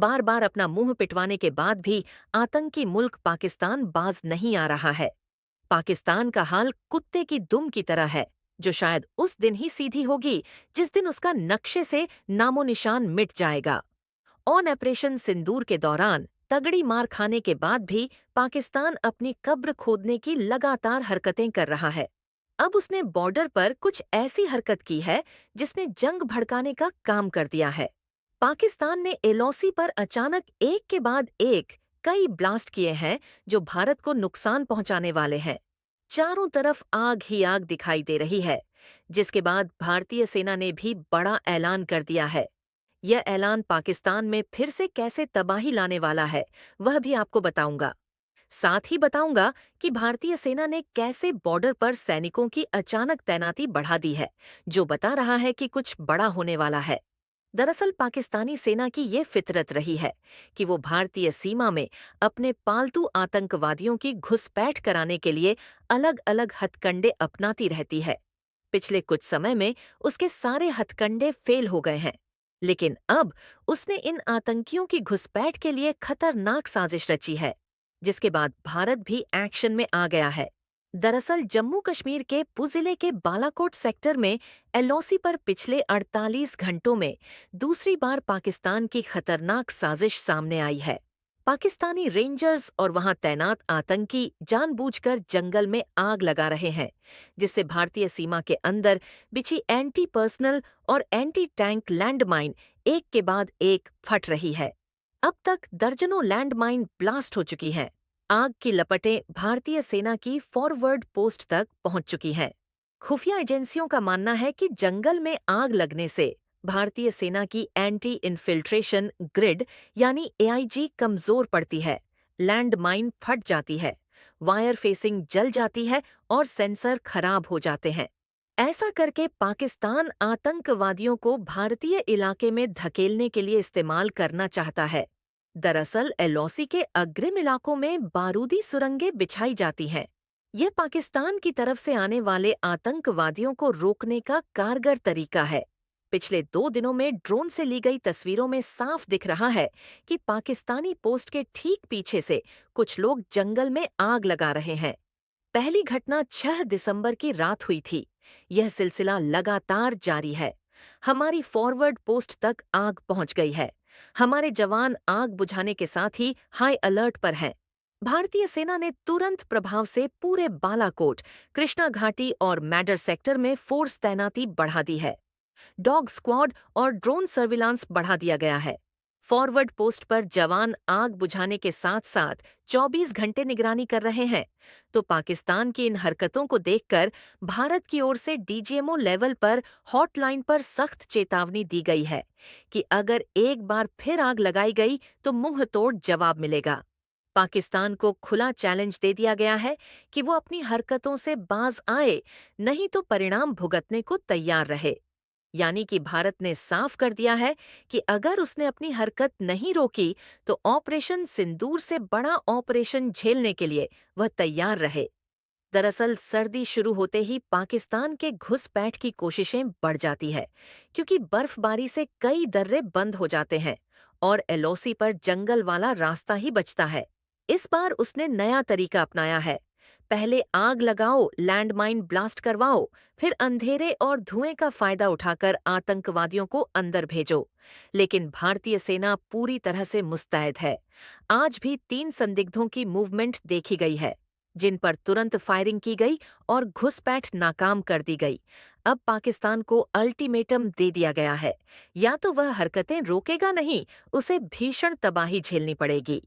बार बार अपना मुंह पिटवाने के बाद भी आतंकी मुल्क पाकिस्तान बाज नहीं आ रहा है। पाकिस्तान का हाल कुत्ते की दुम की तरह है, जो शायद उस दिन ही सीधी होगी जिस दिन उसका नक्शे से नामो निशान मिट जाएगा। ऑन ऑपरेशन सिंदूर के दौरान तगड़ी मार खाने के बाद भी पाकिस्तान अपनी कब्र खोदने की लगातार हरकतें कर रहा है। अब उसने बॉर्डर पर कुछ ऐसी हरकत की है जिसने जंग भड़काने का काम कर दिया है। पाकिस्तान ने एलओसी पर अचानक एक के बाद एक कई ब्लास्ट किए हैं जो भारत को नुकसान पहुंचाने वाले हैं। चारों तरफ आग ही आग दिखाई दे रही है, जिसके बाद भारतीय सेना ने भी बड़ा ऐलान कर दिया है। यह ऐलान पाकिस्तान में फिर से कैसे तबाही लाने वाला है, वह भी आपको बताऊंगा। साथ ही बताऊंगा कि भारतीय सेना ने कैसे बॉर्डर पर सैनिकों की अचानक तैनाती बढ़ा दी है, जो बता रहा है कि कुछ बड़ा होने वाला है। दरअसल पाकिस्तानी सेना की ये फितरत रही है कि वो भारतीय सीमा में अपने पालतू आतंकवादियों की घुसपैठ कराने के लिए अलग अलग हथकंडे अपनाती रहती है। पिछले कुछ समय में उसके सारे हथकंडे फेल हो गए हैं, लेकिन अब उसने इन आतंकियों की घुसपैठ के लिए खतरनाक साजिश रची है, जिसके बाद भारत भी एक्शन में आ गया है। दरअसल जम्मू कश्मीर के पुंछ जिले के बालाकोट सेक्टर में एलओसी पर पिछले 48 घंटों में दूसरी बार पाकिस्तान की खतरनाक साजिश सामने आई है। पाकिस्तानी रेंजर्स और वहां तैनात आतंकी जानबूझकर जंगल में आग लगा रहे हैं, जिससे भारतीय सीमा के अंदर बिछी एंटी पर्सनल और एंटी टैंक लैंडमाइन एक के बाद एक फट रही है। अब तक दर्जनों लैंडमाइन ब्लास्ट हो चुकी हैं। आग की लपटें भारतीय सेना की फॉरवर्ड पोस्ट तक पहुंच चुकी हैं। खुफिया एजेंसियों का मानना है कि जंगल में आग लगने से भारतीय सेना की एंटी इन्फिल्ट्रेशन ग्रिड यानी एआईजी कमजोर पड़ती है, लैंडमाइन फट जाती है, वायर फेसिंग जल जाती है और सेंसर खराब हो जाते हैं। ऐसा करके पाकिस्तान आतंकवादियों को भारतीय इलाके में धकेलने के लिए इस्तेमाल करना चाहता है। दरअसल एलओसी के अग्रिम इलाकों में बारूदी सुरंगें बिछाई जाती हैं। यह पाकिस्तान की तरफ से आने वाले आतंकवादियों को रोकने का कारगर तरीका है। पिछले 2 दिनों में ड्रोन से ली गई तस्वीरों में साफ दिख रहा है कि पाकिस्तानी पोस्ट के ठीक पीछे से कुछ लोग जंगल में आग लगा रहे हैं। पहली घटना 6 दिसंबर की रात हुई थी। यह सिलसिला लगातार जारी है। हमारी फॉरवर्ड पोस्ट तक आग पहुंच गई है। हमारे जवान आग बुझाने के साथ ही हाई अलर्ट पर हैं। भारतीय सेना ने तुरंत प्रभाव से पूरे बालाकोट, कृष्णा घाटी और मैडर सेक्टर में फोर्स तैनाती बढ़ा दी है। डॉग स्क्वाड और ड्रोन सर्विलांस बढ़ा दिया गया है। फॉरवर्ड पोस्ट पर जवान आग बुझाने के साथ साथ 24 घंटे निगरानी कर रहे हैं। तो पाकिस्तान की इन हरकतों को देखकर भारत की ओर से डीजीएमओ लेवल पर हॉटलाइन पर सख्त चेतावनी दी गई है कि अगर एक बार फिर आग लगाई गई तो मुंह तोड़ जवाब मिलेगा। पाकिस्तान को खुला चैलेंज दे दिया गया है कि वो अपनी हरकतों से बाज आए, नहीं तो परिणाम भुगतने को तैयार रहे। यानी कि भारत ने साफ कर दिया है कि अगर उसने अपनी हरकत नहीं रोकी तो ऑपरेशन सिंदूर से बड़ा ऑपरेशन झेलने के लिए वह तैयार रहे। दरअसल सर्दी शुरू होते ही पाकिस्तान के घुसपैठ की कोशिशें बढ़ जाती है, क्योंकि बर्फबारी से कई दर्रे बंद हो जाते हैं और एलओसी पर जंगल वाला रास्ता ही बचता है। इस बार उसने नया तरीका अपनाया है। पहले आग लगाओ, लैंडमाइन ब्लास्ट करवाओ, फिर अंधेरे और धुएं का फायदा उठाकर आतंकवादियों को अंदर भेजो। लेकिन भारतीय सेना पूरी तरह से मुस्तैद है। आज भी 3 संदिग्धों की मूवमेंट देखी गई है, जिन पर तुरंत फायरिंग की गई और घुसपैठ नाकाम कर दी गई। अब पाकिस्तान को अल्टीमेटम दे दिया गया है, या तो वह हरकतें रोकेगा नहीं, उसे भीषण तबाही झेलनी पड़ेगी।